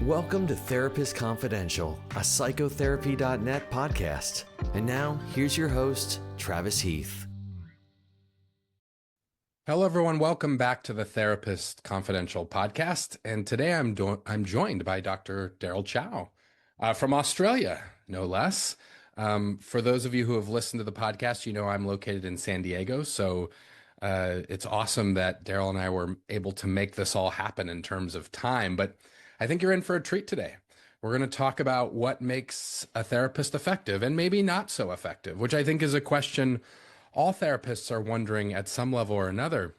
Welcome to Therapist Confidential, a psychotherapy.net podcast. And now, here's your host, Travis Heath. Hello, everyone. Welcome back to the Therapist Confidential podcast. And today I'm joined by Dr. Daryl Chow from Australia, no less. For those of you who have listened to the podcast, you know I'm located in San Diego. So it's awesome that Daryl and I were able to make this all happen in terms of time. But I think you're in for a treat today. We're going to talk about what makes a therapist effective and maybe not so effective, which I think is a question all therapists are wondering at some level or another.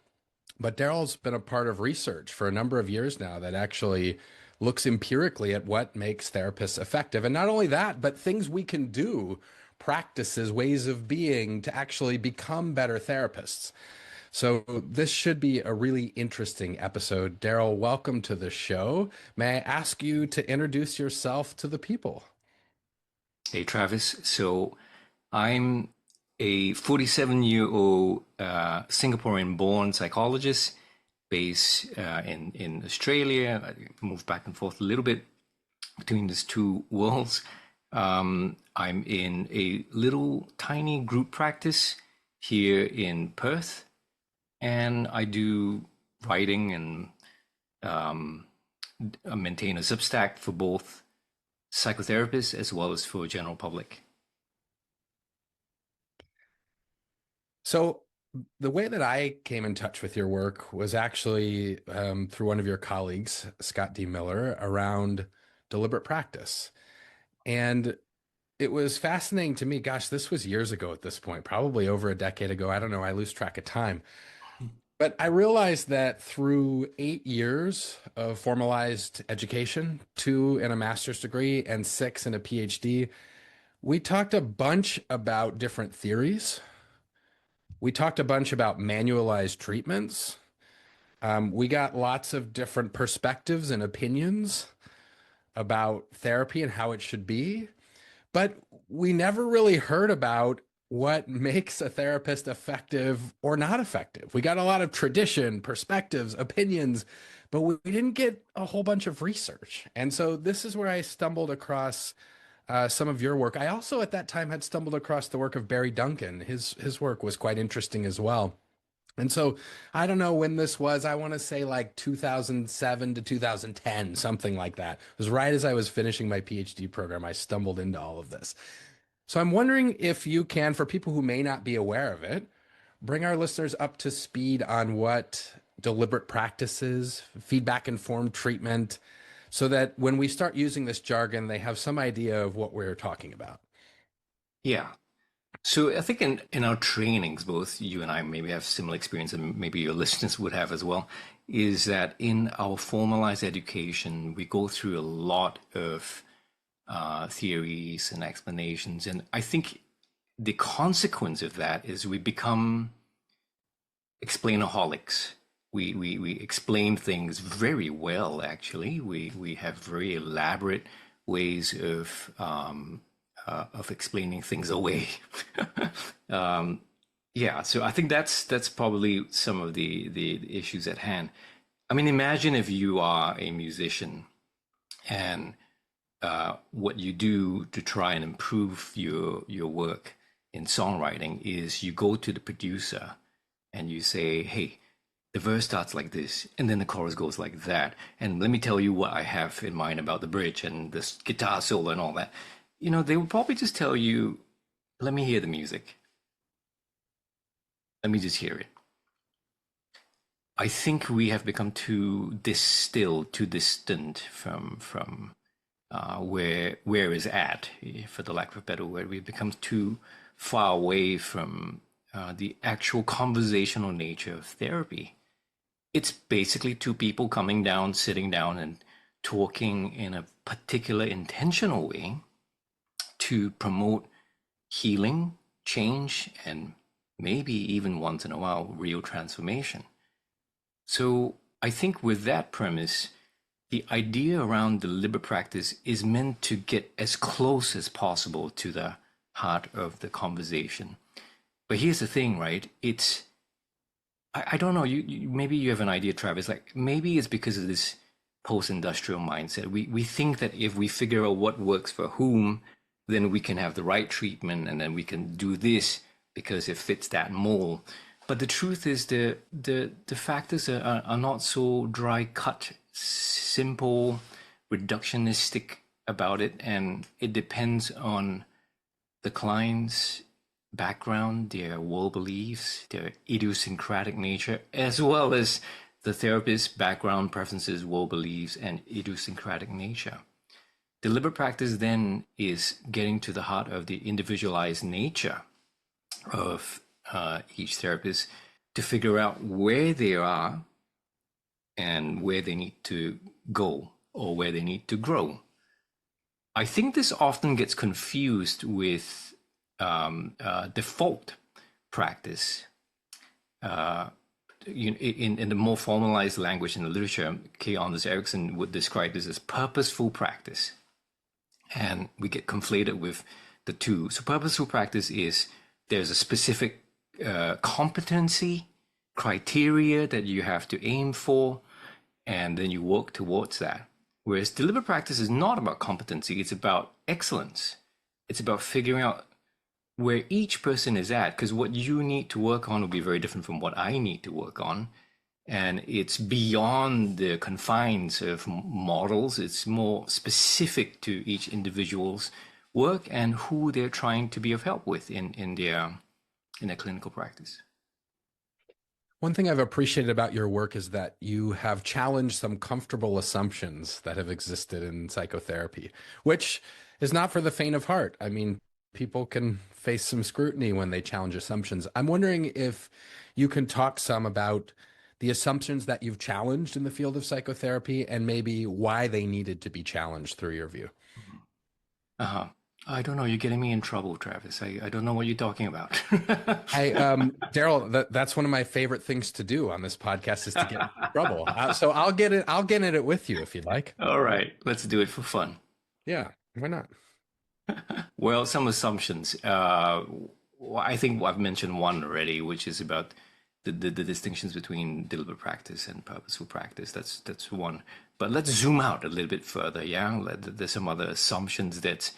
But Daryl's been a part of research for a number of years now that actually looks empirically at what makes therapists effective. And not only that, but things we can do, practices, ways of being to actually become better therapists. So this should be a really interesting episode. Daryl, welcome to the show. May I ask you to introduce yourself to the people? Hey, Travis. So I'm a 47-year-old Singaporean-born psychologist based in Australia. I moved back and forth a little bit between these two worlds. I'm in a little tiny group practice here in Perth. And I do writing and maintain a Substack for both psychotherapists as well as for general public. So the way that I came in touch with your work was actually through one of your colleagues, Scott D. Miller, around deliberate practice. And it was fascinating to me. Gosh, this was years ago at this point, probably over a decade ago. I don't know. I lose track of time. But I realized that through 8 years of formalized education, 2 in a master's degree and 6 in a PhD, we talked a bunch about different theories. We talked a bunch about manualized treatments. We got lots of different perspectives and opinions about therapy and how it should be. But we never really heard about what makes a therapist effective or not effective. We got a lot of tradition, perspectives, opinions, but we didn't get a whole bunch of research. And so this is where I stumbled across some of your work. I also at that time had stumbled across the work of Barry Duncan. His work was quite interesting as well. And so I don't know when this was. I want to say like 2007 to 2010, something like that. It was right as I was finishing my PhD program. I stumbled into all of this. So I'm wondering if you can, for people who may not be aware of it, bring our listeners up to speed on what deliberate practices, feedback-informed treatment, so that when we start using this jargon, they have some idea of what we're talking about. Yeah. So I think in our trainings, both you and I maybe have similar experience, and maybe your listeners would have as well, is that in our formalized education, we go through a lot of theories and explanations. And I think the consequence of that is we become explainaholics. We explain things very well, actually. We have very elaborate ways of explaining things away. Yeah, so I think that's probably some of the issues at hand. I mean, imagine if you are a musician and what you do to try and improve your work in songwriting is you go to the producer and you say, hey, the verse starts like this, and then the chorus goes like that. And let me tell you what I have in mind about the bridge and this guitar solo and all that. You know, they will probably just tell you, let me hear the music. Let me just hear it. I think we have become too distilled, too distant from where is at, for the lack of a better word. We've become too far away from the actual conversational nature of therapy. It's basically two people coming down, sitting down, and talking in a particular intentional way to promote healing, change, and maybe even once in a while, real transformation. So I think with that premise, the idea around deliberate practice is meant to get as close as possible to the heart of the conversation. But here's the thing, right? I don't know, you maybe you have an idea, Travis, like maybe it's because of this post-industrial mindset. We think that if we figure out what works for whom, then we can have the right treatment, and then we can do this because it fits that mold. But the truth is the factors are not so dry cut, simple, reductionistic about it, and it depends on the client's background, their world beliefs, their idiosyncratic nature, as well as the therapist's background, preferences, world beliefs, and idiosyncratic nature. Deliberate practice then is getting to the heart of the individualized nature of each therapist to figure out where they are and where they need to go or where they need to grow. I think this often gets confused with default practice. In the more formalized language in the literature, K. Anders Ericsson would describe this as purposeful practice. And we get conflated with the two. So purposeful practice is there's a specific competency criteria that you have to aim for, and then you work towards that. Whereas deliberate practice is not about competency, it's about excellence. It's about figuring out where each person is at, because what you need to work on will be very different from what I need to work on. And it's beyond the confines of models. It's more specific to each individual's work and who they're trying to be of help with in their clinical practice. One thing I've appreciated about your work is that you have challenged some comfortable assumptions that have existed in psychotherapy, which is not for the faint of heart. I mean, people can face some scrutiny when they challenge assumptions. I'm wondering if you can talk some about the assumptions that you've challenged in the field of psychotherapy and maybe why they needed to be challenged through your view. I don't know. You're getting me in trouble, Travis. I don't know what you're talking about. Daryl, that's one of my favorite things to do on this podcast is to get in trouble. So I'll get in it with you if you'd like. All right, let's do it for fun. Yeah, why not? Well, some assumptions. I think I've mentioned one already, which is about the distinctions between deliberate practice and purposeful practice. That's one. But let's zoom out a little bit further. Yeah, there's some other assumptions that's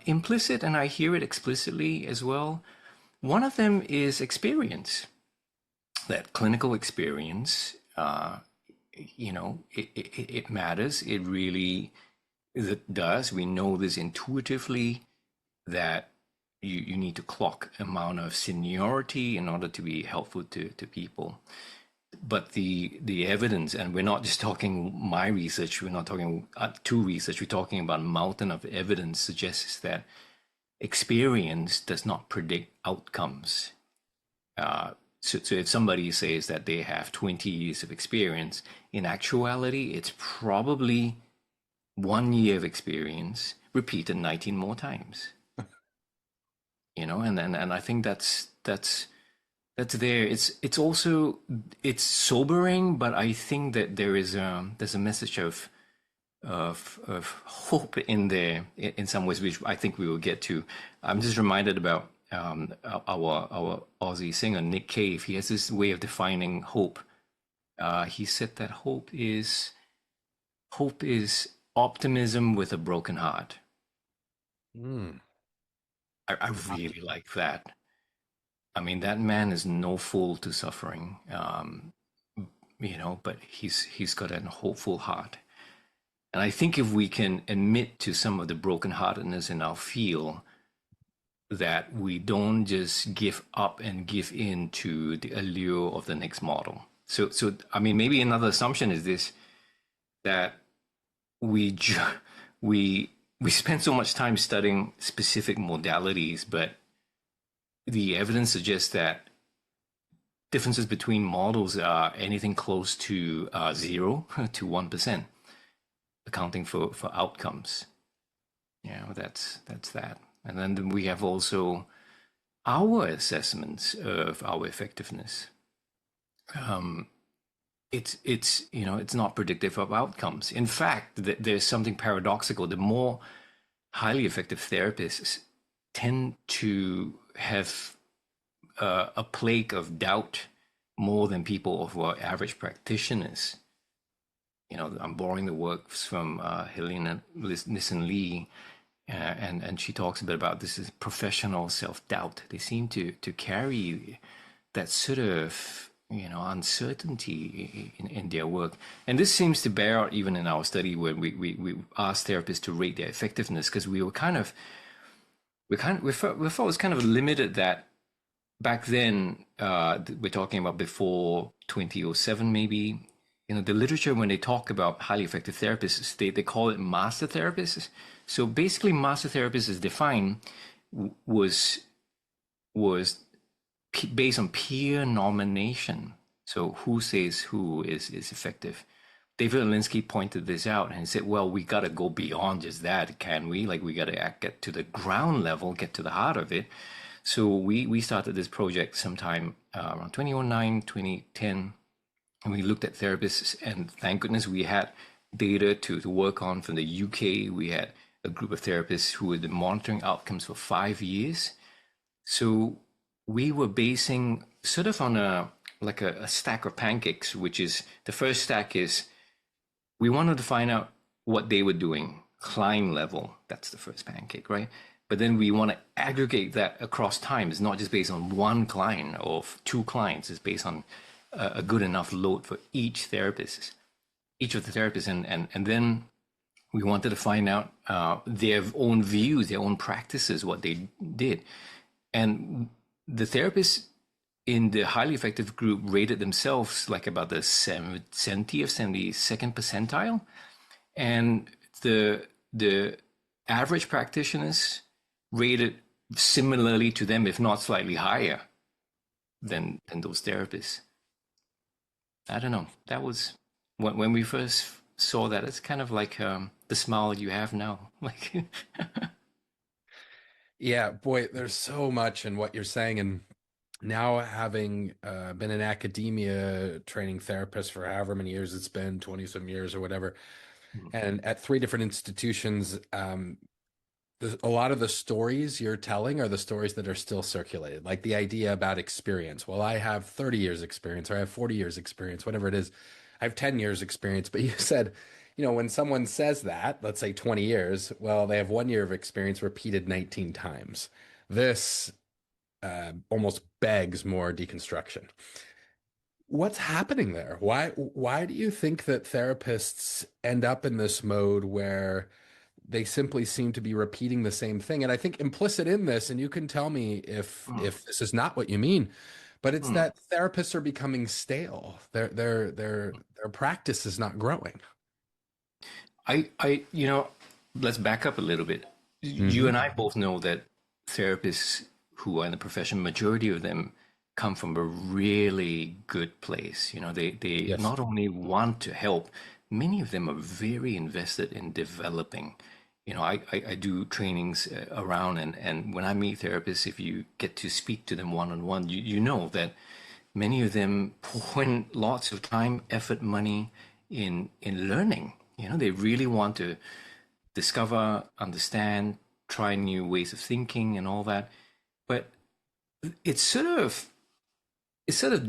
implicit, and I hear it explicitly as well. One of them is experience. That clinical experience, it matters. It really does. We know this intuitively that you need to clock amount of seniority in order to be helpful to people. But the evidence, and we're not just talking my research, we're not talking to research, we're talking about a mountain of evidence suggests that experience does not predict outcomes. So if somebody says that they have 20 years of experience, in actuality, it's probably 1 year of experience repeated 19 more times. And I think that's there. It's also sobering, but I think that there's a message of hope in there in some ways, which I think we will get to. I'm just reminded about our Aussie singer Nick Cave. He has this way of defining hope. He said that hope is optimism with a broken heart. I really like that. I mean, that man is no fool to suffering, but he's got a hopeful heart. And I think if we can admit to some of the brokenheartedness in our field, that we don't just give up and give in to the allure of the next model. So I mean, maybe another assumption is this, that we spend so much time studying specific modalities, but the evidence suggests that differences between models are anything close to 0 to 1%, accounting for outcomes. Yeah, that's that. And then we have also our assessments of our effectiveness. It's not predictive of outcomes. In fact, there's something paradoxical. The more highly effective therapists tend to have a plague of doubt more than people who are average practitioners. I'm borrowing the works from Helena Nissen Lee, and she talks a bit about this is professional self-doubt. They seem to carry that sort of uncertainty in their work, and this seems to bear out even in our study when we asked therapists to rate their effectiveness, because we felt it was kind of limited that back then. We're talking about before 2007 maybe. The literature, when they talk about highly effective therapists, they call it master therapists. So basically, master therapists is defined was based on peer nomination. So who says who is effective? David Alinsky pointed this out and said, well, we got to go beyond just that, can we? Like, we got to get to the ground level, get to the heart of it. So we started this project sometime around 2009, 2010, and we looked at therapists, and thank goodness we had data to work on from the UK. We had a group of therapists who had been monitoring outcomes for 5 years. So we were basing sort of on a stack of pancakes, which is the first stack is we wanted to find out what they were doing, client level. That's the first pancake, right? But then we want to aggregate that across time. It's not just based on one client or two clients. It's based on a good enough load for each of the therapists. And then we wanted to find out their own views, their own practices, what they did. And the therapists in the highly effective group rated themselves like about the 70th, 72nd percentile. And the average practitioners rated similarly to them, if not slightly higher than those therapists. I don't know. That was when we first saw that. It's kind of like the smile you have now. Like, Yeah, boy, there's so much in what you're saying. And now having been an academia training therapist for however many years it's been, 20 some years or whatever, and at 3 different institutions, a lot of the stories you're telling are the stories that are still circulated, like the idea about experience. Well, I have 30 years experience, or I have 40 years experience, whatever it is. I have 10 years experience. But you said, when someone says that, let's say 20 years, well, they have 1 year of experience repeated 19 times. This almost begs more deconstruction. What's happening there? Why do you think that therapists end up in this mode where they simply seem to be repeating the same thing? And I think implicit in this, and you can tell me if this is not what you mean, but it's that therapists are becoming stale. Their practice is not growing. Let's back up a little bit. You and I both know that therapists who are in the profession, majority of them come from a really good place. They Yes. not only want to help, many of them are very invested in developing. I do trainings around, and when I meet therapists, if you get to speak to them one-on-one, you know that many of them pour in lots of time, effort, money in learning. They really want to discover, understand, try new ways of thinking and all that. But it's sort of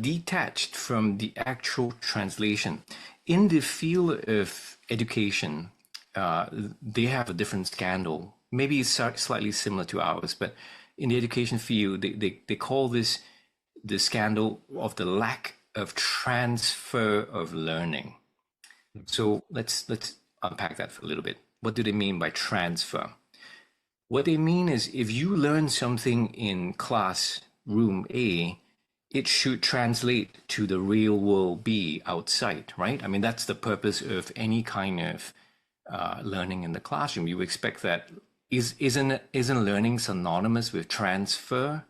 detached from the actual translation. In the field of education, they have a different scandal. Maybe it's slightly similar to ours, but in the education field, they call this the scandal of the lack of transfer of learning. So let's unpack that for a little bit. What do they mean by transfer? What they mean is if you learn something in class room A, it should translate to the real world B outside, right? I mean, that's the purpose of any kind of learning in the classroom. You expect that. Isn't learning synonymous with transfer?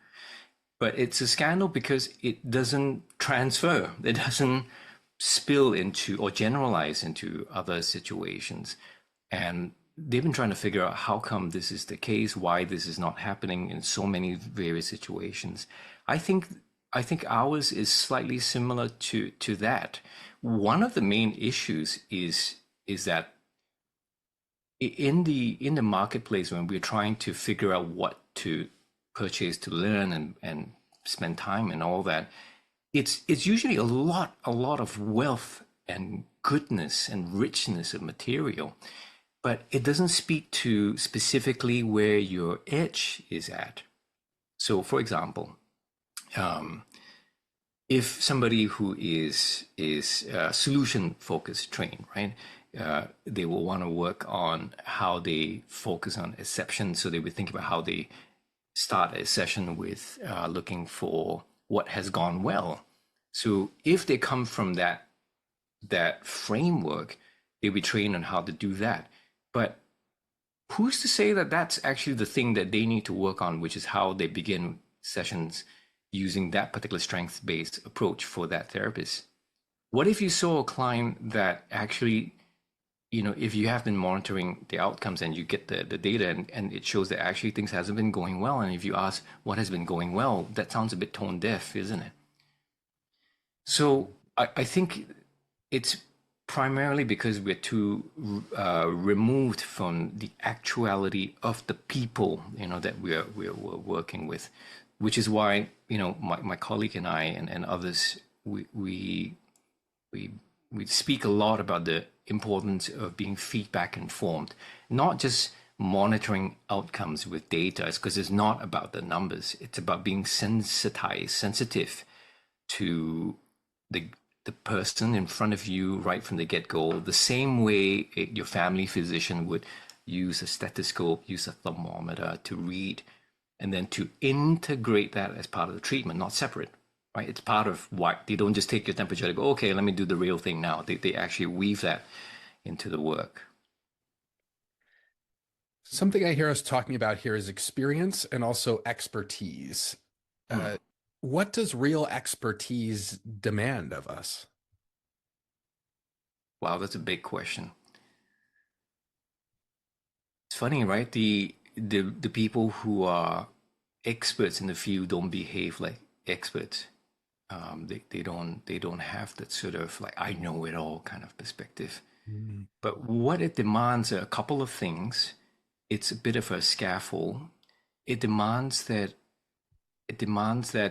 But it's a scandal because it doesn't transfer. It doesn't spill into or generalize into other situations. And they've been trying to figure out how come this is the case, why this is not happening in so many various situations. I think ours is slightly similar to that. One of the main issues is that in the marketplace, when we're trying to figure out what to purchase to learn and spend time and all that, it's usually a lot of wealth and goodness and richness of material, but it doesn't speak to specifically where your edge is at. So, for example, if somebody who is solution focused trained, right? They will want to work on how they focus on exceptions. So they would think about how they start a session with looking for what has gone well. So if they come from that framework, they'll be trained on how to do that. But who's to say that that's actually the thing that they need to work on, which is how they begin sessions using that particular strength-based approach for that therapist? What if you saw a client that actually, if you have been monitoring the outcomes and you get the data and it shows that actually things hasn't been going well, and if you ask what has been going well, that sounds a bit tone deaf, isn't it? So I think it's primarily because we're too removed from the actuality of the people, that we're working with, which is why, my colleague and I and others, we speak a lot about the importance of being feedback informed, not just monitoring outcomes with data, because it's not about the numbers. It's about being sensitive to the person in front of you right from the get-go, the same way your family physician would use a stethoscope, use a thermometer to read, and then to integrate that as part of the treatment, not separate, right? It's part of why they don't just take your temperature and go, okay, let me do the real thing now. They actually weave that into the work. Something I hear us talking about here is experience and also expertise. What does real expertise demand of us? Wow, that's a big question. It's funny, right? The people who are experts in the field don't behave like experts. They don't have that sort of like I know it all kind of perspective. Mm. But what it demands are a couple of things. It's a bit of a scaffold. It demands that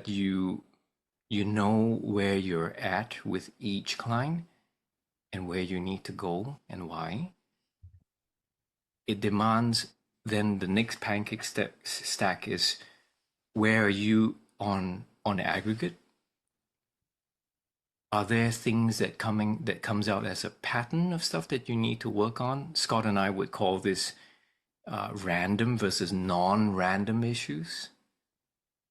you know where you're at with each client and where you need to go and why. It demands then the next pancake stack is where are you on aggregate? Are there things that comes out as a pattern of stuff that you need to work on? Scott and I would call this random versus non-random issues.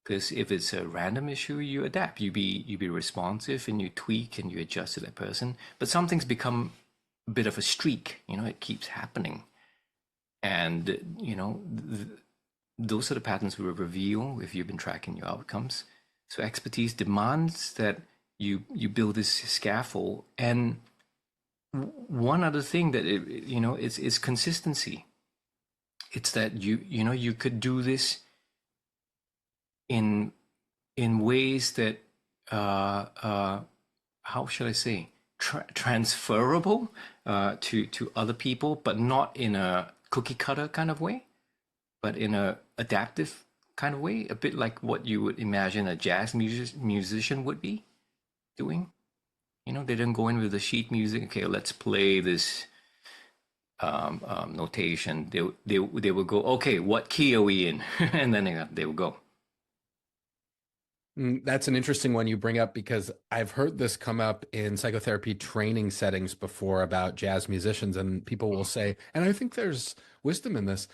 Because if it's a random issue, you adapt, you be responsive, and you tweak and you adjust to that person. But some things become a bit of a streak. It keeps happening, and those are the patterns we reveal if you've been tracking your outcomes. So expertise demands that you build this scaffold. And one other thing that it's consistency. It's that you could do this in ways that how should I say transferable to other people, but not in a cookie cutter kind of way, but in a adaptive kind of way, a bit like what you would imagine a jazz musician would be doing. They didn't go in with the sheet music. Okay, let's play this notation. They would go, okay, what key are we in? And then they would go. That's an interesting one you bring up, because I've heard this come up in psychotherapy training settings before about jazz musicians, and people will say, and I think there's wisdom in this,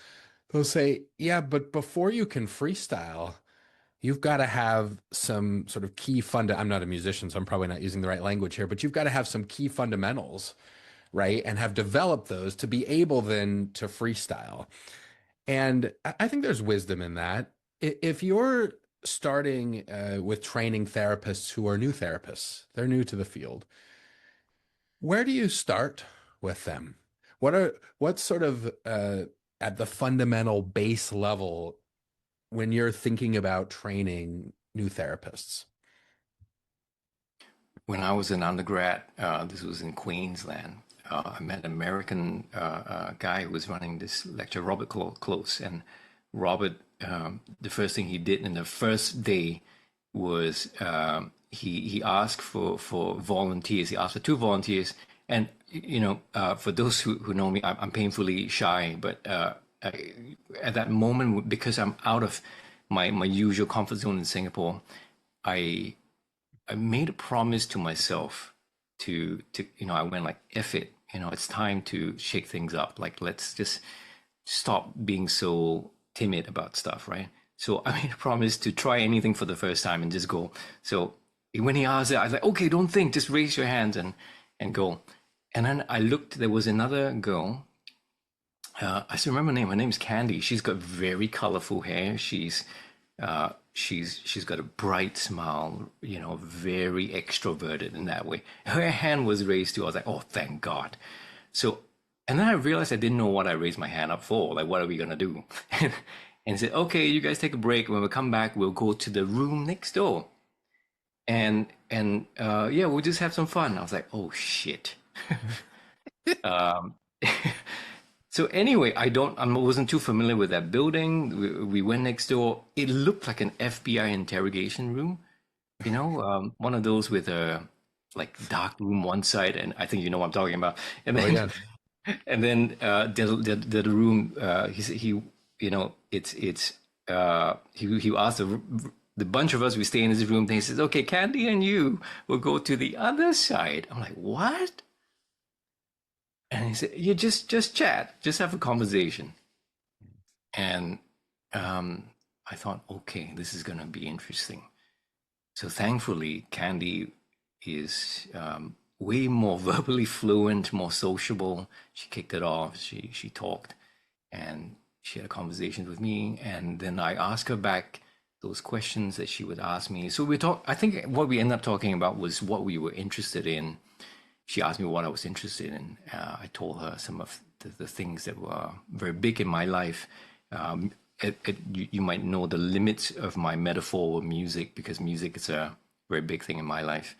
they'll say, yeah, but before you can freestyle, you've got to have some sort of key I'm not a musician, so I'm probably not using the right language here, but you've got to have some key fundamentals, right? And have developed those to be able then to freestyle. And I think there's wisdom in that. If you're starting with training therapists who are new therapists, they're new to the field, where do you start with them? What's sort of at the fundamental base level when you're thinking about training new therapists? When I was an undergrad, this was in Queensland, I met an American guy who was running this lecture, Robert Close. And Robert, the first thing he did in the first day was he asked for volunteers. He asked for 2 volunteers And for those who know me, I'm painfully shy. But at that moment, because I'm out of my usual comfort zone in Singapore, I I made a promise to myself to I went like, F it, it's time to shake things up. Like, let's just stop being so timid about stuff, right? So I made a promise to try anything for the first time and just go. So when he asked it, I was like, okay, don't think, just raise your hands and go. And then I looked, there was another girl. I still remember her name. Her name's Candy. She's got very colorful hair. She's got a bright smile, very extroverted in that way. Her hand was raised too. I was like, oh, thank God. So, and then I realized I didn't know what I raised my hand up for. Like, what are we gonna do? And said, okay, you guys take a break. When we come back, we'll go to the room next door, and yeah, we'll just have some fun. I was like, oh shit. um, So anyway, I wasn't too familiar with that building. We went next door. It looked like an FBI interrogation room, one of those with a like dark room one side, and I think you know what I'm talking about. And then, yeah. and then the room. He asked the bunch of us. We stay in this room. Then he says, "Okay, Candy and you will go to the other side." I'm like, "What?" And he said, "You just chat, just have a conversation." And I thought, okay, this is going to be interesting. So thankfully, Candy is way more verbally fluent, more sociable. She kicked it off. She talked, and she had a conversation with me. And then I asked her back those questions that she would ask me. So I think what we ended up talking about was what we were interested in. She asked me what I was interested in. I told her some of the things that were very big in my life. You might know the limits of my metaphor with music, because music is a very big thing in my life.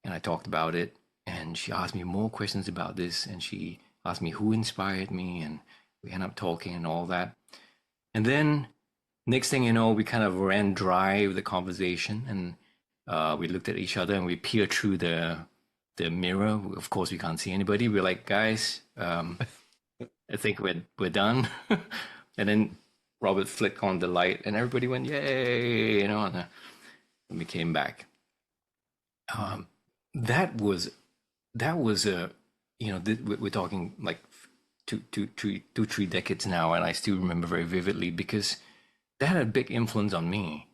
And I talked about it, and she asked me more questions about this, and she asked me who inspired me, and we ended up talking and all that. And then next thing you know, we kind of ran dry with the conversation, and we looked at each other and we peered through the mirror. Of course, we can't see anybody. We're like, guys, I think we're done. And then Robert flicked on the light, and everybody went, yay, and we came back. That was a, we're talking like 3 decades now, and I still remember very vividly because that had a big influence on me.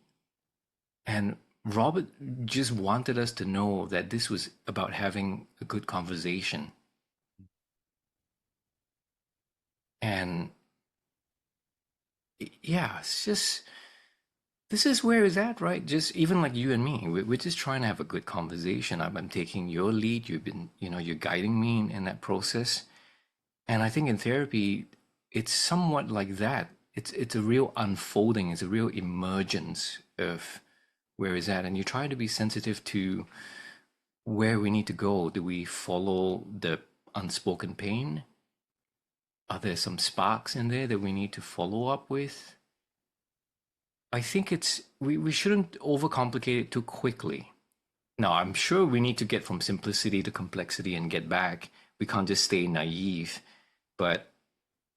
And Robert just wanted us to know that this was about having a good conversation. And yeah, it's just, this is where it's at, right? Just even like you and me, we're just trying to have a good conversation. I'm taking your lead. You've been, you're guiding me in that process. And I think in therapy, it's somewhat like that. It's a real unfolding. It's a real emergence of where is that, and you try to be sensitive to where we need to go. Do we follow the unspoken pain? Are there some sparks in there that we need to follow up with? I think we shouldn't overcomplicate it too quickly. Now, I'm sure we need to get from simplicity to complexity and get back. We can't just stay naive. But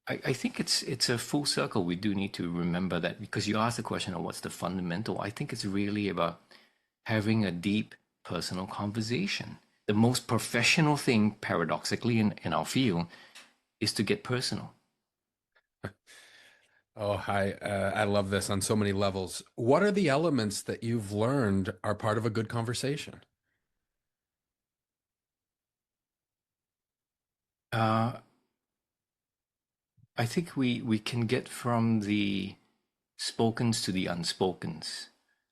I think it's a full circle. We do need to remember that, because you asked the question of what's the fundamental. I think it's really about having a deep personal conversation. The most professional thing, paradoxically, in our field, is to get personal. Oh, I love this on so many levels. What are the elements that you've learned are part of a good conversation? I think we can get from the spokens to the unspokens.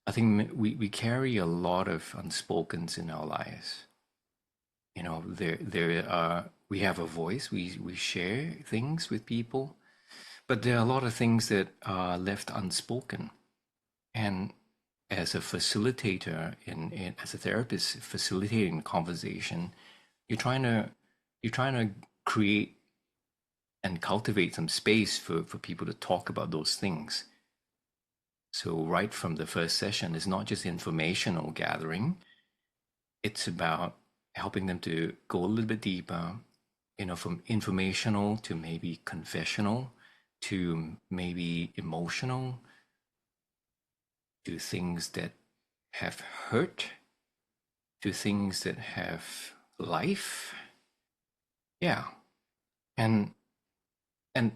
I think we carry a lot of unspokens in our lives. There are, we have a voice, we share things with people, but there are a lot of things that are left unspoken. And as a facilitator, as a therapist facilitating conversation, you're trying to create and cultivate some space for people to talk about those things. So right from the first session, it's not just informational gathering. It's about helping them to go a little bit deeper, from informational to maybe confessional to maybe emotional to things that have hurt to things that have life. Yeah. And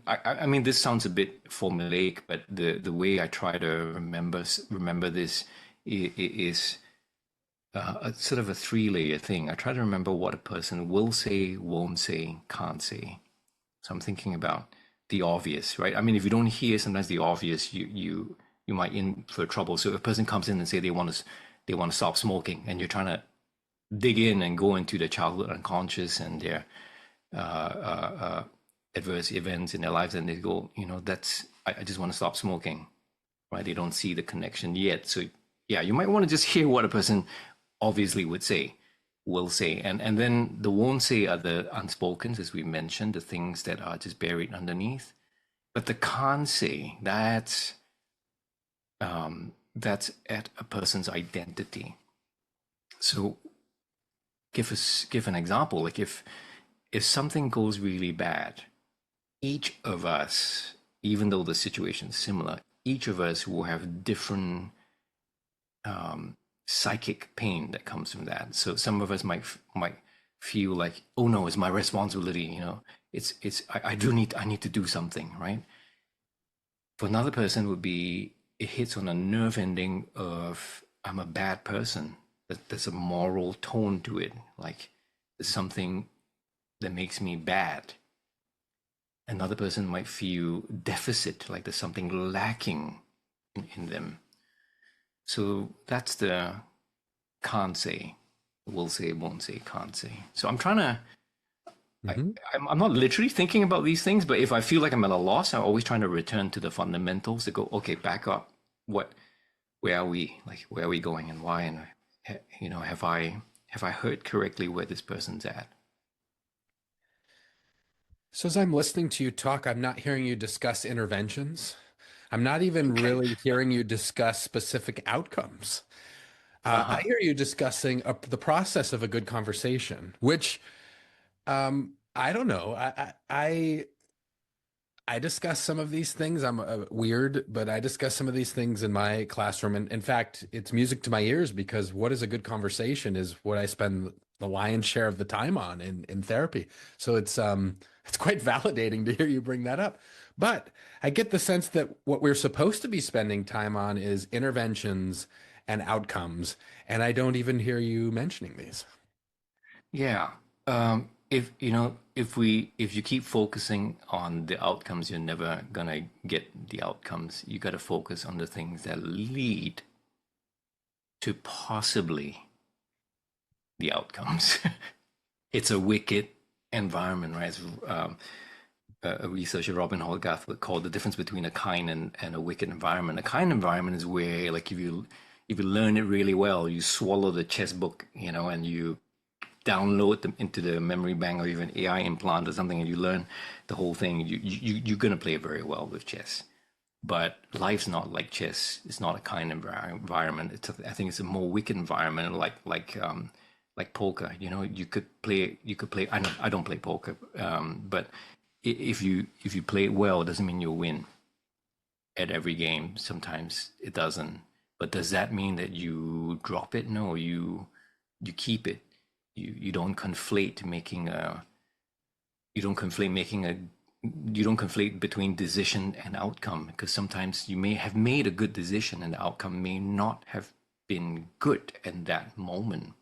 I mean, this sounds a bit formulaic, but the way I try to remember this is a sort of a three-layer thing. I try to remember what a person will say, won't say, can't say. So I'm thinking about the obvious, right? I mean, if you don't hear sometimes the obvious, you might in for trouble. So if a person comes in and say they want to stop smoking, and you're trying to dig in and go into the childhood unconscious and their adverse events in their lives, and they go, I just want to stop smoking, right? They don't see the connection yet. So yeah, you might want to just hear what a person obviously will say. And then the won't say are the unspokens, as we mentioned, the things that are just buried underneath. But the can't say, that's at a person's identity. So give an example. Like if something goes really bad, each of us, even though the situation is similar, each of us will have different psychic pain that comes from that. So some of us might feel like, oh no, it's my responsibility. I need to do something, right? For another person would be, it hits on a nerve ending of, I'm a bad person. There's a moral tone to it. Like there's something that makes me bad. Another person might feel deficit, like there's something lacking in them. So that's the can't say, will say, won't say, can't say. So I'm trying to, I'm not literally thinking about these things, but if I feel like I'm at a loss, I'm always trying to return to the fundamentals to go, okay, back up. Where are we? Like, where are we going and why? And, have I heard correctly where this person's at? So as I'm listening to you talk, I'm not hearing you discuss interventions. I'm not even really hearing you discuss specific outcomes. I hear you discussing the process of a good conversation, which I don't know. I discuss some of these things. I'm weird, but I discuss some of these things in my classroom. And in fact, it's music to my ears because what is a good conversation is what I spend the lion's share of the time on in therapy. So it's quite validating to hear you bring that up. But I get the sense that what we're supposed to be spending time on is interventions and outcomes. And I don't even hear you mentioning these. Yeah. If you keep focusing on the outcomes, you're never gonna get the outcomes. You got to focus on the things that lead to possibly the outcomes. It's a wicked environment, right? It's, a researcher, Robin Hogarth, would call the difference between a kind and a wicked environment. A kind environment is where, like, if you learn it really well, you swallow the chess book, and you download them into the memory bank or even AI implant or something, and you learn the whole thing. You're gonna play very well with chess. But life's not like chess. It's not a kind environment. I think it's a more wicked environment, like poker. You could play. I don't play poker, but if you play it well, it doesn't mean you'll win at every game. Sometimes it doesn't. But does that mean that you drop it? No, you keep it. You don't conflate making a. You don't conflate between decision and outcome, because sometimes you may have made a good decision and the outcome may not have been good in that moment.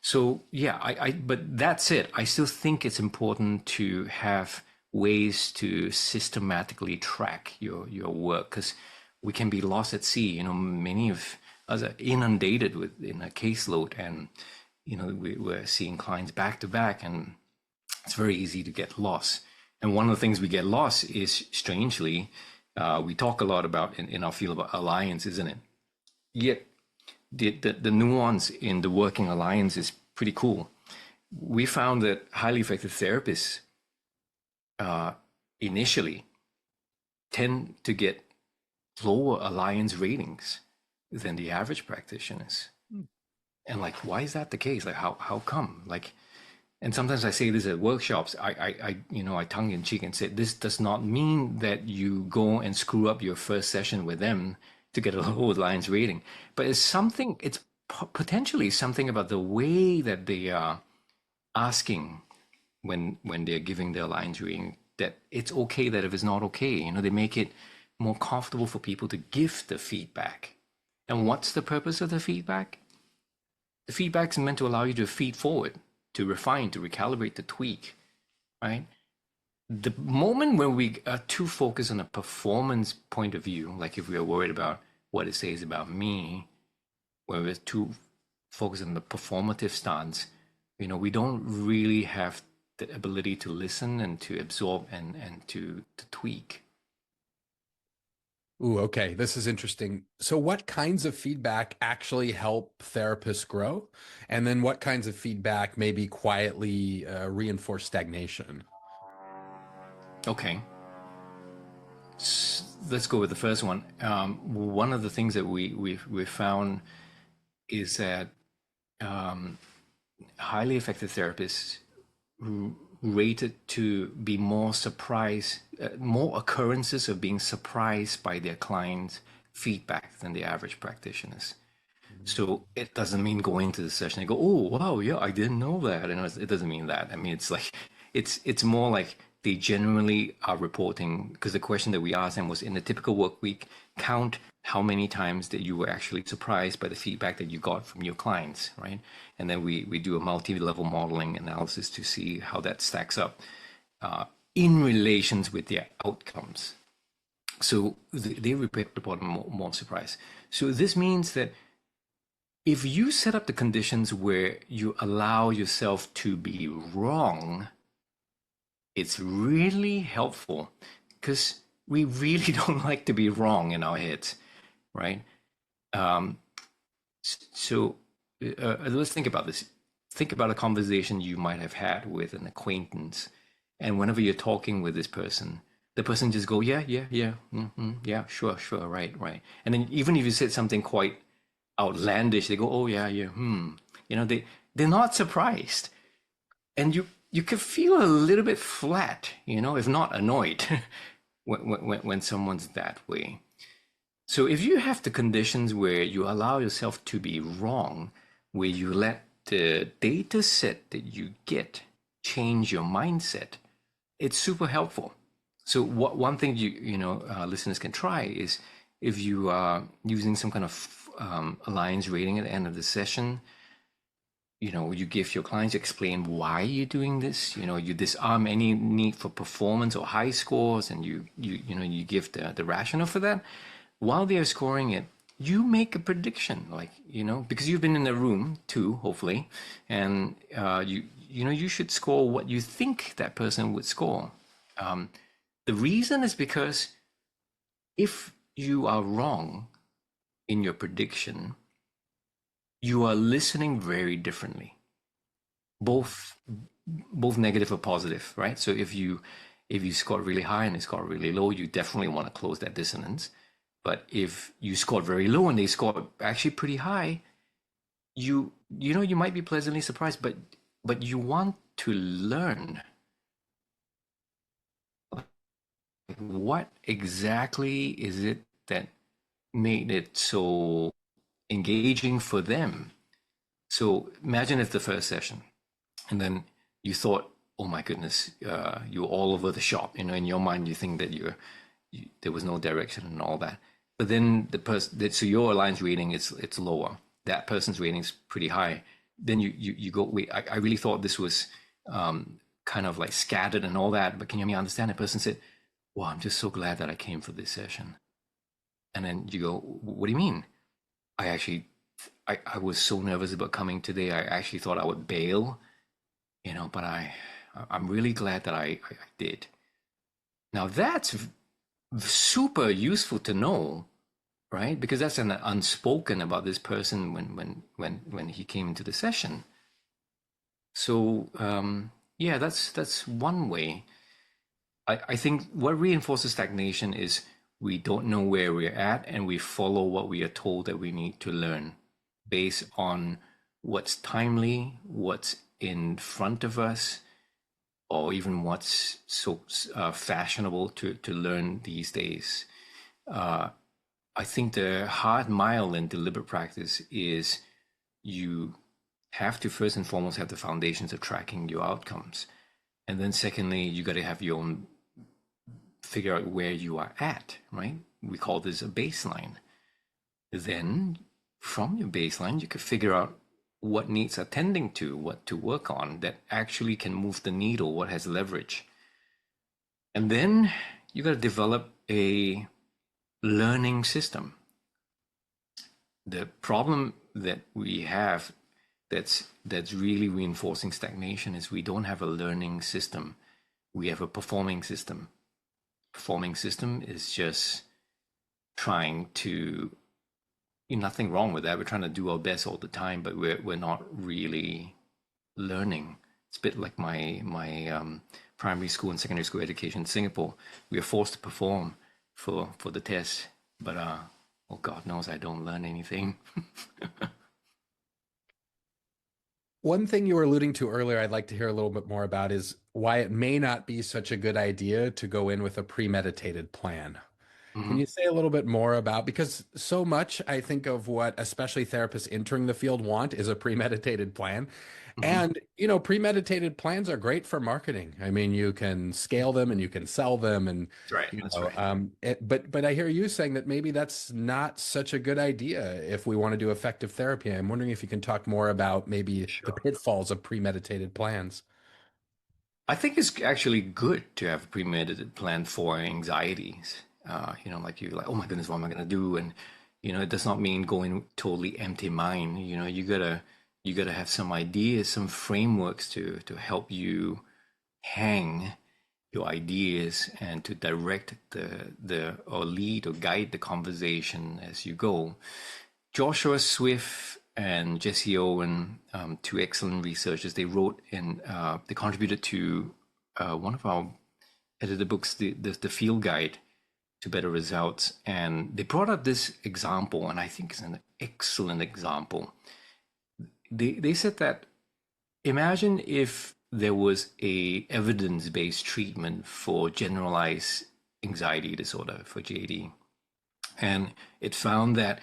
So yeah, but that's it. I still think it's important to have ways to systematically track your work, because we can be lost at sea. Many of us are inundated in a caseload, and we're seeing clients back to back, and it's very easy to get lost. And one of the things we get lost is, strangely, we talk a lot about in our field about alliance, isn't it? Yet the nuance in the working alliance is pretty cool. We found that highly effective therapists initially tend to get lower alliance ratings than the average practitioners. And like, why is that the case? Like, how come? Like, and sometimes I say this at workshops. I tongue in cheek and say this does not mean that you go and screw up your first session with them to get a low Alliance rating, but it's something. It's potentially something about the way that they are asking when they're giving their Alliance rating, that it's okay that if it's not okay, they make it more comfortable for people to give the feedback. And what's the purpose of the feedback? The feedback is meant to allow you to feed forward, to refine, to recalibrate, to tweak, right? The moment when we are too focused on a performance point of view, like if we are worried about what it says about me, when we're too focused on the performative stance, we don't really have the ability to listen and to absorb and to tweak. Ooh, okay. This is interesting. So what kinds of feedback actually help therapists grow? And then what kinds of feedback maybe quietly reinforce stagnation? Okay. Let's go with the first one. One of the things that we found is that highly effective therapists rated to be more surprised, more occurrences of being surprised by their clients' feedback than the average practitioners. So it doesn't mean go into the session and go, oh, wow, yeah, I didn't know that. And it doesn't mean that. I mean, it's like, it's more like they genuinely are reporting, because the question that we asked them was, in a typical work week, count how many times that you were actually surprised by the feedback that you got from your clients, right? And then we do a multi-level modeling analysis to see how that stacks up in relations with their outcomes. So they report more surprise. So this means that if you set up the conditions where you allow yourself to be wrong, it's really helpful, because we really don't like to be wrong in our heads, right? So let's think about this. Think about a conversation you might have had with an acquaintance, and whenever you're talking with this person, the person just go, yeah, yeah, sure, right. And then even if you said something quite outlandish, they go, oh yeah, they're not surprised, and you can feel a little bit flat, if not annoyed, when someone's that way. So if you have the conditions where you allow yourself to be wrong, where you let the data set that you get change your mindset, it's super helpful. So one thing listeners can try is, if you are using some kind of Alliance rating at the end of the session, you give your clients, explain why you're doing this. You disarm any need for performance or high scores, and you give the rationale for that. While they are scoring it, you make a prediction, like, because you've been in the room too, hopefully, and you should score what you think that person would score. The reason is because if you are wrong in your prediction, you are listening very differently, both negative or positive, right? So if you scored really high and they scored really low, you definitely want to close that dissonance. But if you scored very low and they scored actually pretty high, you might be pleasantly surprised, but you want to learn what exactly is it that made it so engaging for them. So imagine it's the first session, and then you thought, oh my goodness, you're all over the shop. In your mind, you think that there was no direction and all that. But then so your Alliance rating it's lower. That person's rating is pretty high. Then you go, wait, I really thought this was kind of like scattered and all that. But can you understand? The person said, wow, I'm just so glad that I came for this session. And then you go, what do you mean? I was so nervous about coming today. I actually thought I would bail, but I'm really glad that I did. Now that's super useful to know, right? Because that's an unspoken about this person when he came into the session. So yeah, that's one way. I think what reinforces stagnation is we don't know where we're at, and we follow what we are told that we need to learn based on what's timely, what's in front of us, or even what's so fashionable to learn these days. I think the hard mile in deliberate practice is you have to first and foremost have the foundations of tracking your outcomes. And then secondly, you got to have your own, figure out where you are at, right? We call this a baseline. Then from your baseline, you can figure out what needs attending to, what to work on that actually can move the needle, what has leverage. And then you got to develop a learning system. The problem that we have that's really reinforcing stagnation is we don't have a learning system. We have a performing system. Performing system is just trying to, nothing wrong with that. We're trying to do our best all the time, but we're not really learning. It's a bit like my primary school and secondary school education in Singapore. We are forced to perform for the test, but oh God knows I don't learn anything. One thing you were alluding to earlier, I'd like to hear a little bit more about is why it may not be such a good idea to go in with a premeditated plan. Can you say a little bit more about, because so much I think of what especially therapists entering the field want is a premeditated plan. And, premeditated plans are great for marketing. I mean, you can scale them and you can sell them and, That's right. but I hear you saying that maybe that's not such a good idea if we want to do effective therapy. I'm wondering if you can talk more about maybe the pitfalls of premeditated plans. I think it's actually good to have a premeditated plan for anxieties. Like you're like, oh my goodness, what am I going to do? And, it does not mean going totally empty mind. You gotta have some ideas, some frameworks to help you hang your ideas and to direct or lead or guide the conversation as you go. Joshua Swift and Jesse Owen, two excellent researchers, they wrote and they contributed to one of our edited books, the Field Guide to Better Results, and they brought up this example, and I think it's an excellent example. They said that imagine if there was a evidence-based treatment for generalized anxiety disorder, for GAD, and it found that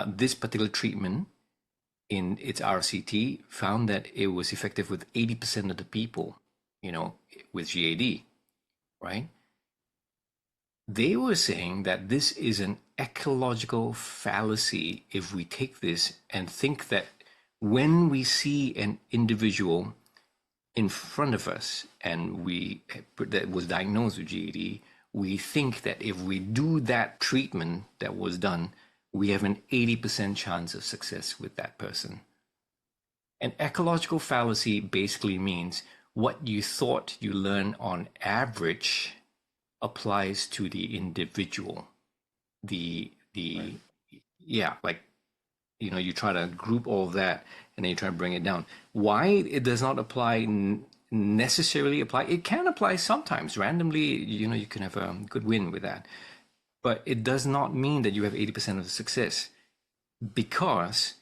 this particular treatment in its RCT found that it was effective with 80% of the people, with GAD, right? They were saying that this is an ecological fallacy if we take this and think that when we see an individual in front of us and that was diagnosed with GAD, we think that if we do that treatment that was done, we have an 80% chance of success with that person. An ecological fallacy basically means what you thought you learned on average applies to the individual. You try to group all of that and then you try to bring it down. Why it does not necessarily apply? It can apply sometimes randomly. You can have a good win with that, but it does not mean that you have 80% of success because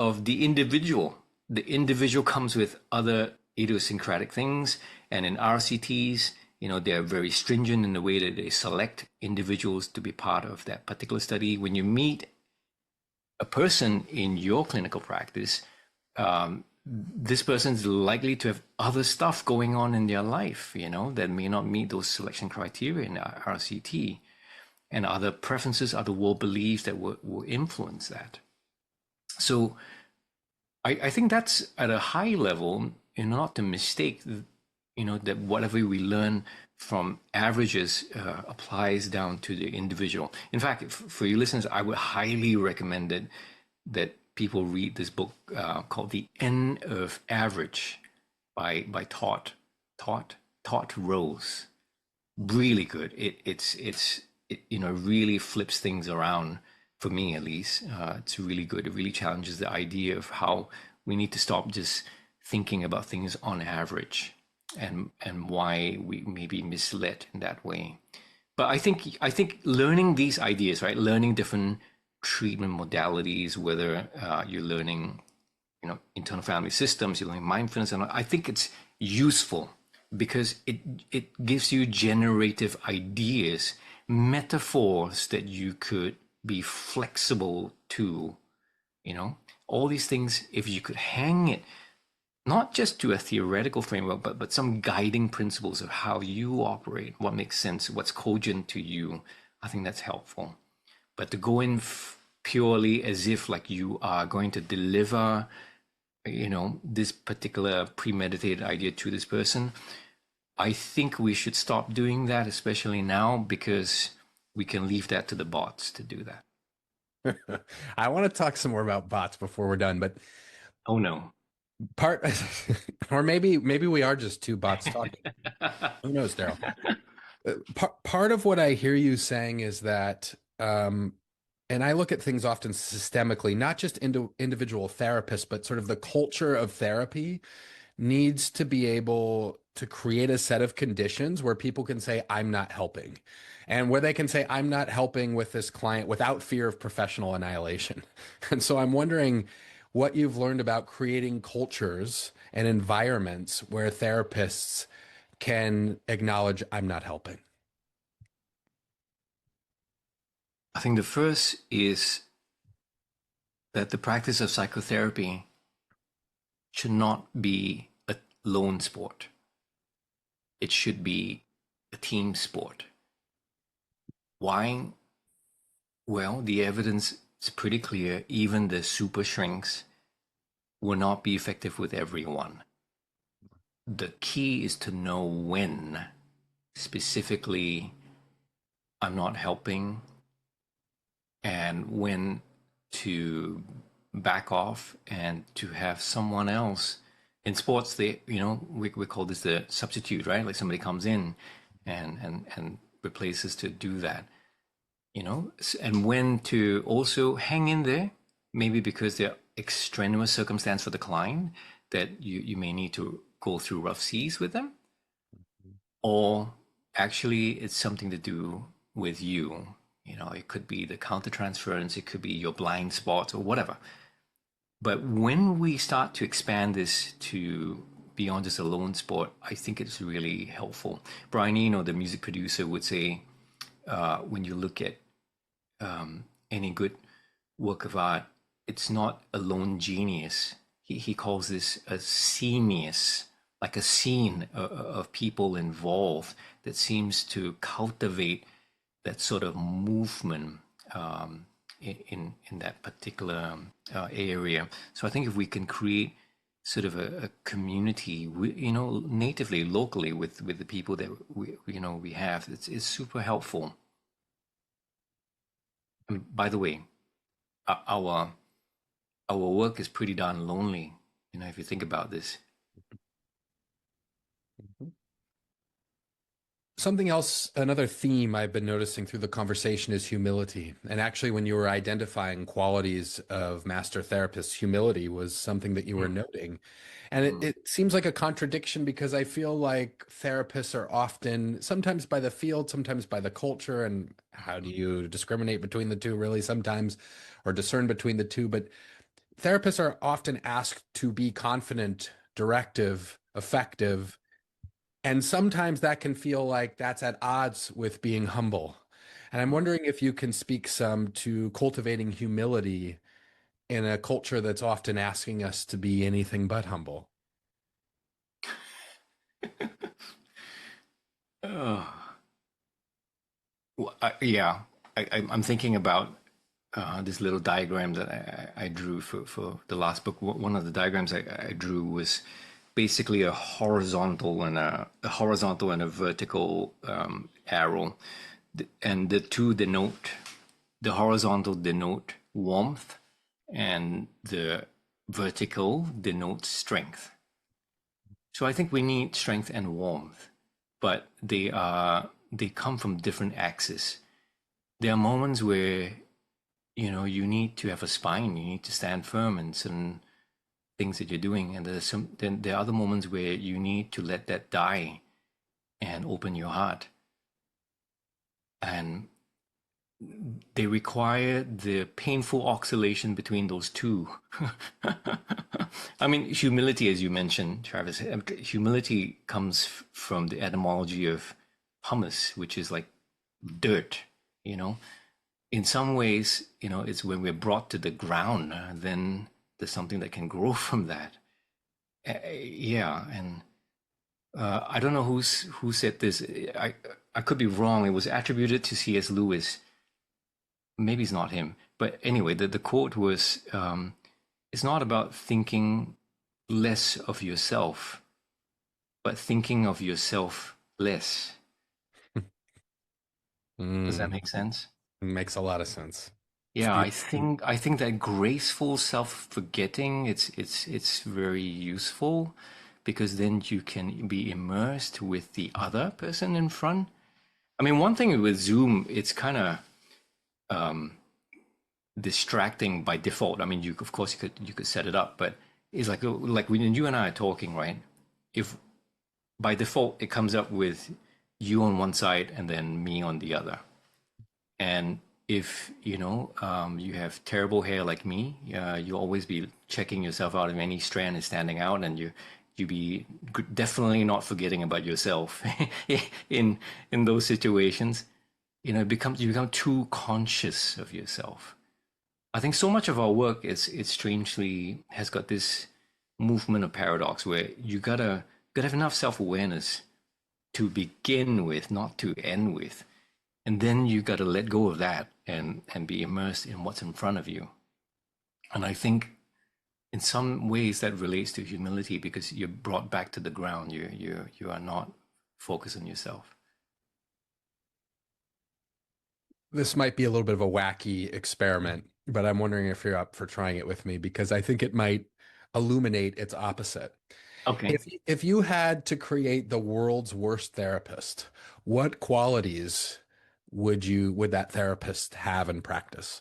of the individual. The individual comes with other idiosyncratic things, and in RCTs, they're very stringent in the way that they select individuals to be part of that particular study. When you meet a person in your clinical practice, this person's likely to have other stuff going on in their life, that may not meet those selection criteria in RCT, and other preferences, other world beliefs that will influence that. So I think that's at a high level, not to mistake, that whatever we learn from averages applies down to the individual. In fact, for you listeners, I would highly recommend that people read this book called The End of Average by Todd Rose. Really good. It really flips things around for me, at least. It's really good. It really challenges the idea of how we need to stop just thinking about things on average and why we may be misled in that way. But I think learning these ideas, right? Learning different treatment modalities, whether you're learning internal family systems, you're learning mindfulness, and I think it's useful because it gives you generative ideas, metaphors that you could be flexible to, all these things. If you could hang it not just to a theoretical framework, but some guiding principles of how you operate, what makes sense, what's cogent to you, I think that's helpful. But to go in purely as if like you are going to deliver, this particular premeditated idea to this person, I think we should stop doing that, especially now, because we can leave that to the bots to do that. I want to talk some more about bots before we're done, but oh no. Or maybe we are just two bots talking. Who knows, Daryl? Part of what I hear you saying is that, and I look at things often systemically, not just individual therapists, but sort of the culture of therapy needs to be able to create a set of conditions where people can say, I'm not helping. And where they can say, I'm not helping with this client without fear of professional annihilation. And so I'm wondering what you've learned about creating cultures and environments where therapists can acknowledge, I'm not helping. I think the first is that the practice of psychotherapy should not be a lone sport. It should be a team sport. Why? Well, the evidence is pretty clear. Even the super shrinks will not be effective with everyone. The key is to know when, specifically, I'm not helping, and when to back off and to have someone else. In sports, we call this the substitute, right? Like somebody comes in and replaces to do that, and when to also hang in there, maybe because there are extraneous circumstance for the client that you may need to go through rough seas with them, or actually it's something to do with you. It could be the countertransference, it could be your blind spots or whatever. But when we start to expand this to beyond just a lone sport, I think it's really helpful. Brian Eno, the music producer, would say, when you look at any good work of art, it's not a lone genius. He calls this a scenius, like a scene of people involved that seems to cultivate that sort of movement in that particular area. So I think if we can create sort of a community, natively, locally with the people that we have, it's super helpful. And by the way, our work is pretty darn lonely, if you think about this. Something else, another theme I've been noticing through the conversation is humility. And actually, when you were identifying qualities of master therapists, humility was something that you were noting. And it seems like a contradiction because I feel like therapists are often, sometimes by the field, sometimes by the culture. And how do you discriminate between the two, really, sometimes, or discern between the two? But therapists are often asked to be confident, directive, effective. And sometimes that can feel like that's at odds with being humble. And I'm wondering if you can speak some to cultivating humility in a culture that's often asking us to be anything but humble. Yeah, I'm thinking about this little diagram that I drew for the last book. One of the diagrams I drew was basically a horizontal and a vertical arrow, and the two denote, the horizontal denote warmth, and the vertical denotes strength. So I think we need strength and warmth, but they come from different axes. There are moments where you need to have a spine, you need to stand firm in certain things that you're doing, and then there are other moments where you need to let that die and open your heart. And they require the painful oscillation between those two. I mean, humility, as you mentioned, Travis, humility comes from the etymology of humus, which is like dirt, you know. In some ways, you know, it's when we're brought to the ground, then there's something that can grow from that. Yeah, and I don't know who said this. I could be wrong. It was attributed to C.S. Lewis. Maybe it's not him, but anyway, the quote was, "It's not about thinking less of yourself, but thinking of yourself less." Does that Mm, make sense? makes a lot of sense. It's Yeah, beautiful. I think that graceful self-forgetting, it's very useful because then you can be immersed with the other person in front. I mean, one thing with Zoom, it's kind of distracting by default. I mean, you of course you could set it up, but it's like when you and I are talking, right? If by default it comes up with you on one side and then me on the other. And if you know you have terrible hair like me, you'll always be checking yourself out if any strand is standing out, and you be definitely not forgetting about yourself in those situations. You know, you become too conscious of yourself. I think so much of our work is it strangely has got this movement of paradox where you gotta have enough self awareness to begin with, not to end with. And then you got to let go of that and be immersed in what's in front of you. And I think in some ways that relates to humility because you're brought back to the ground. You are not focused on yourself. This might be a little bit of a wacky experiment, but I'm wondering if you're up for trying it with me because I think it might illuminate its opposite. Okay. If you had to create the world's worst therapist, what qualities would that therapist have in practice?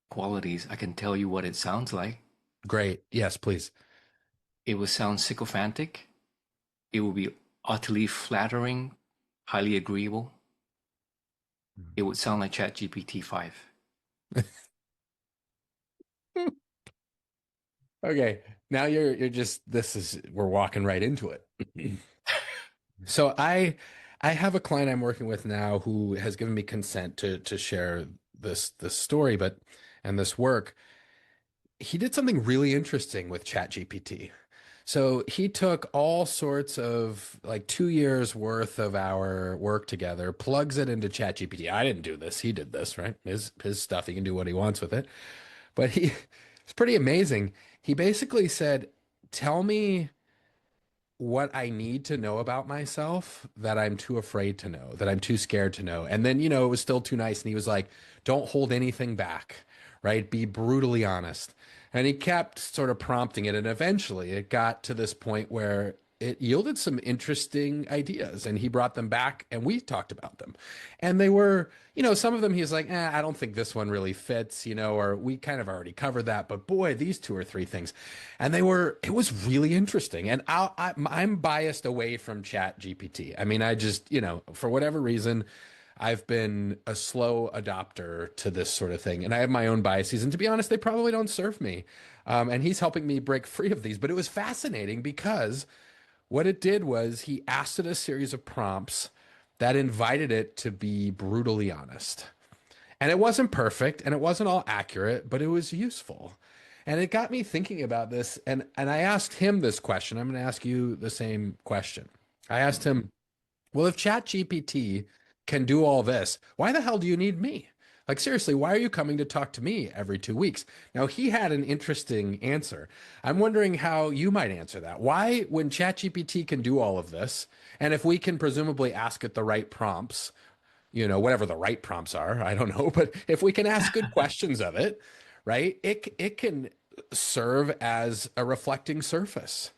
Qualities. I can tell you what it sounds like. Great. Yes, please. It will sound sycophantic. It will be utterly flattering, highly agreeable. It would sound like ChatGPT 5. Okay. Now you're just this is we're walking right into it. So I have a client I'm working with now who has given me consent to share this story, but and this work. He did something really interesting with ChatGPT. So he took all sorts of like 2 years worth of our work together, plugs it into ChatGPT. I didn't do this. He did this, right? His stuff. He can do what he wants with it. But it's pretty amazing. He basically said, "Tell me what I need to know about myself that I'm too afraid to know, that I'm too scared to know." And then, it was still too nice. And he was like, "Don't hold anything back, right? Be brutally honest." And he kept sort of prompting it. And eventually it got to this point where it yielded some interesting ideas and he brought them back and we talked about them. And they were, some of them he's like, I don't think this one really fits, or we kind of already covered that. But boy, these two or three things. And it was really interesting. And I'm biased away from Chat GPT. I mean, I just, for whatever reason, I've been a slow adopter to this sort of thing. And I have my own biases. And to be honest, they probably don't serve me. And he's helping me break free of these. But it was fascinating because what it did was he asked it a series of prompts that invited it to be brutally honest. And it wasn't perfect and it wasn't all accurate, but it was useful. And it got me thinking about this. And I asked him this question. I'm going to ask you the same question. I asked him, well, if ChatGPT can do all this, why the hell do you need me? Like, seriously, why are you coming to talk to me every 2 weeks? Now, he had an interesting answer. I'm wondering how you might answer that. Why, when ChatGPT can do all of this, and if we can presumably ask it the right prompts, whatever the right prompts are, I don't know, but if we can ask good questions of it, right, it can serve as a reflecting surface.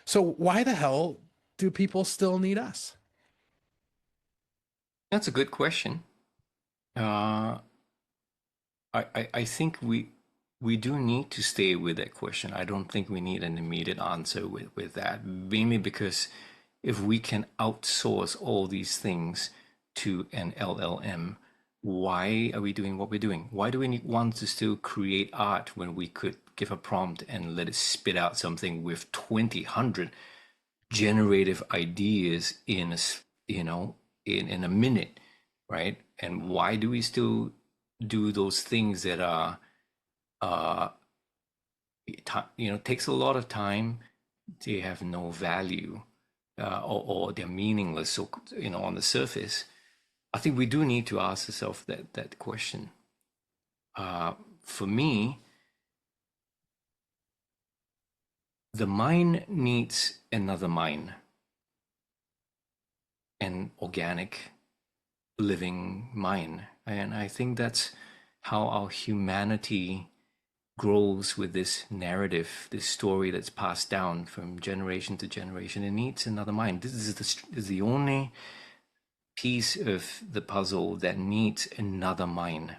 So why the hell do people still need us? That's a good question. Uh, I think we do need to stay with that question. I don't think we need an immediate answer with that, mainly because if we can outsource all these things, to an LLM. Why are we doing what we're doing? Why do we want to still create art when we could give a prompt and let it spit out something with 100 generative ideas in in a minute, right? And why do we still do those things that are takes a lot of time, they have no value, or they're meaningless, so on the surface? I think we do need to ask ourselves that question. For me, the mind needs another mind, an organic, living mind. And I think that's how our humanity grows with this narrative, this story that's passed down from generation to generation. It needs another mind. This is the only piece of the puzzle that needs another mind.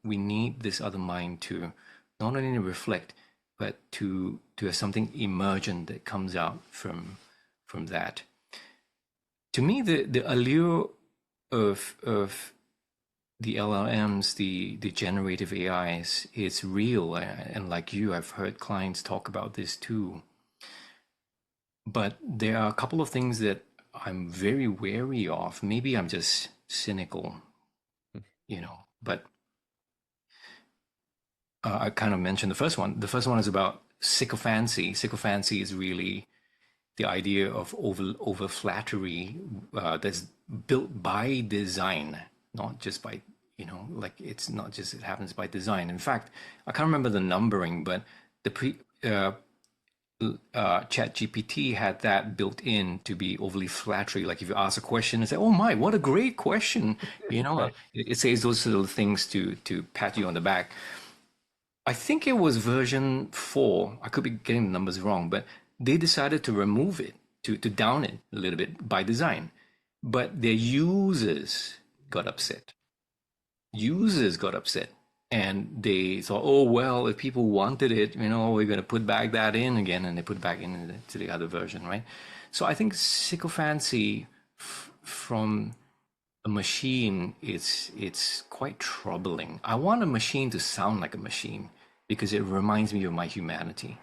We need this other mind to not only reflect, but to have something emergent that comes out from that. To me, the allure of the LLMs, the generative AIs, it's real. And like you, I've heard clients talk about this too. But there are a couple of things that I'm very wary of. Maybe I'm just cynical, but I kind of mentioned the first one. The first one is about sycophancy. Sycophancy is really the idea of over flattery that's built by design, not just by, it's not just it happens by design. In fact, I can't remember the numbering, but the ChatGPT had that built in to be overly flattery. Like if you ask a question and say, "Oh my, what a great question," right. It says those little things to pat you on the back. I think it was version 4. I could be getting the numbers wrong, but they decided to remove it, to down it a little bit by design. But their users got upset. And they thought, oh, well, if people wanted it, we're going to put back that in again. And they put back into the other version, right? So I think sycophancy from a machine, it's quite troubling. I want a machine to sound like a machine because it reminds me of my humanity.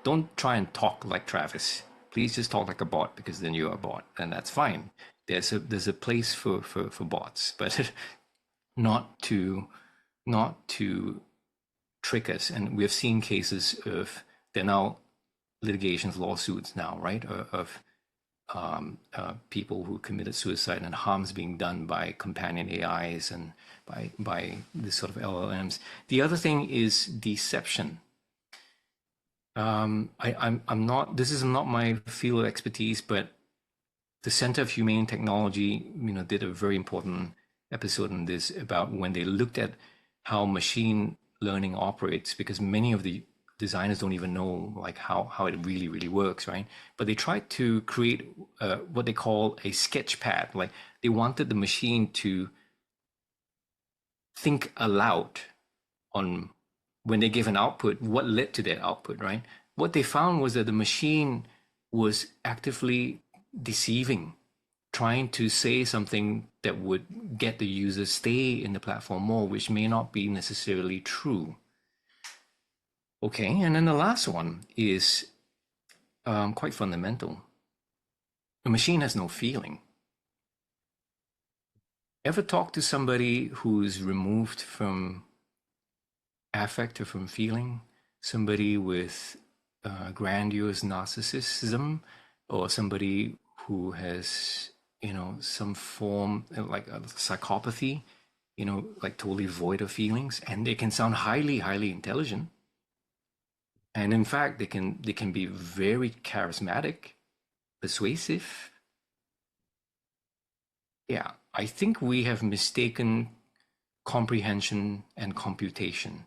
Don't try and talk like Travis. Please just talk like a bot, because then you're a bot, and that's fine. There's a place for bots, but not to trick us. And we've seen cases of, there are now litigations, lawsuits now, right, of people who committed suicide and harms being done by companion AIs and by this sort of LLMs. The other thing is deception. I'm not. This is not my field of expertise, but the Center of Humane Technology, did a very important episode on this about when they looked at how machine learning operates, because many of the designers don't even know like how it really works, right? But they tried to create what they call a sketch pad. Like they wanted the machine to think aloud on when they give an output, what led to that output, right? What they found was that the machine was actively deceiving, trying to say something that would get the user stay in the platform more, which may not be necessarily true. Okay, and then the last one is quite fundamental. A machine has no feeling. Ever talk to somebody who's removed from affect or from feeling? Somebody with grandiose narcissism, or somebody who has, some form like a psychopathy, like totally void of feelings, and they can sound highly intelligent. And in fact, they can be very charismatic, persuasive. Yeah, I think we have mistaken comprehension and computation.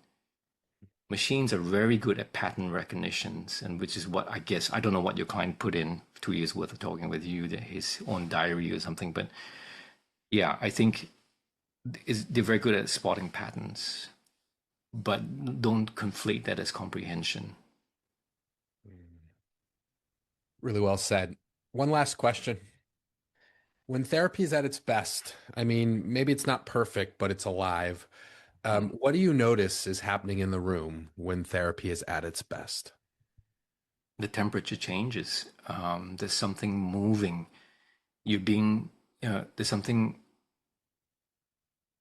Machines are very good at pattern recognitions, and which is what I guess, I don't know what your client put in 2 years worth of talking with you, his own diary or something, but yeah, I think they're very good at spotting patterns, but don't conflate that as comprehension. Really well said. One last question. when therapy is at its best, I mean, maybe it's not perfect, but it's alive. What do you notice is happening in the room when therapy is at its best? The temperature changes. There's something moving. You're being, there's something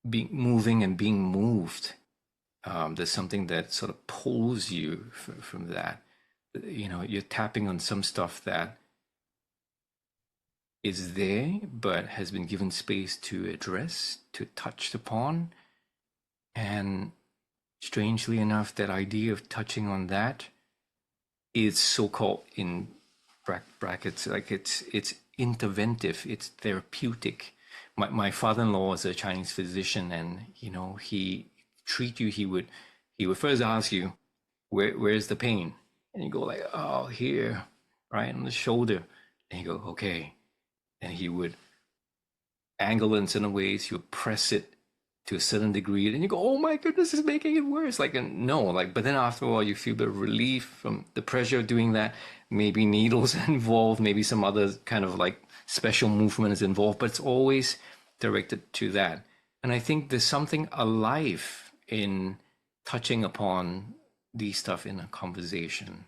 being moving and being moved. There's something that sort of pulls you from that. You're tapping on some stuff that is there, but has been given space to address, to touch upon. And strangely enough, that idea of touching on that is so-called in brackets, like it's interventive, it's therapeutic. My father-in-law is a Chinese physician, and he treat you. He would first ask you, where's the pain, and you go like, oh, here, right on the shoulder, and you go, okay, and he would angle it in certain ways. He would press it to a certain degree, and you go, oh my goodness, it's making it worse. Like, no, like, but then after a while, you feel a bit of relief from the pressure of doing that. Maybe needles involved, maybe some other kind of like special movement is involved, but it's always directed to that. And I think there's something alive in touching upon these stuff in a conversation,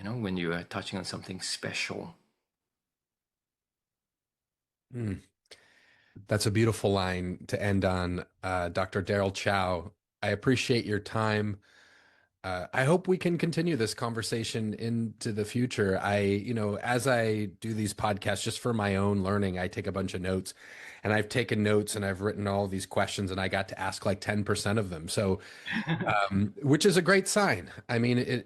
when you are touching on something special. That's a beautiful line to end on, Dr. Daryl Chow. I appreciate your time. I hope we can continue this conversation into the future. As I do these podcasts just for my own learning, I take a bunch of notes, and I've taken notes and I've written all these questions, and I got to ask like 10% of them. So, which is a great sign. I mean,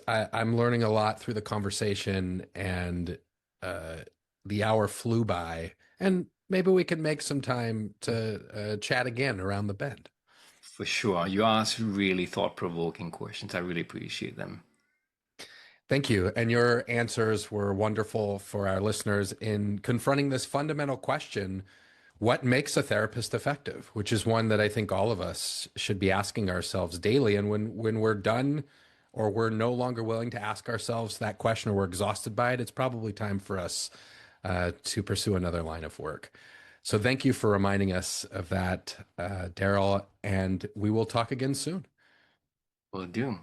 I'm learning a lot through the conversation, and the hour flew by, and maybe we can make some time to chat again around the bend. For sure. You ask really thought-provoking questions. I really appreciate them. Thank you. And your answers were wonderful for our listeners in confronting this fundamental question: what makes a therapist effective? Which is one that I think all of us should be asking ourselves daily. And when we're done, or we're no longer willing to ask ourselves that question, or we're exhausted by it, it's probably time for us to pursue another line of work. So thank you for reminding us of that, Daryl, and we will talk again soon. Will do.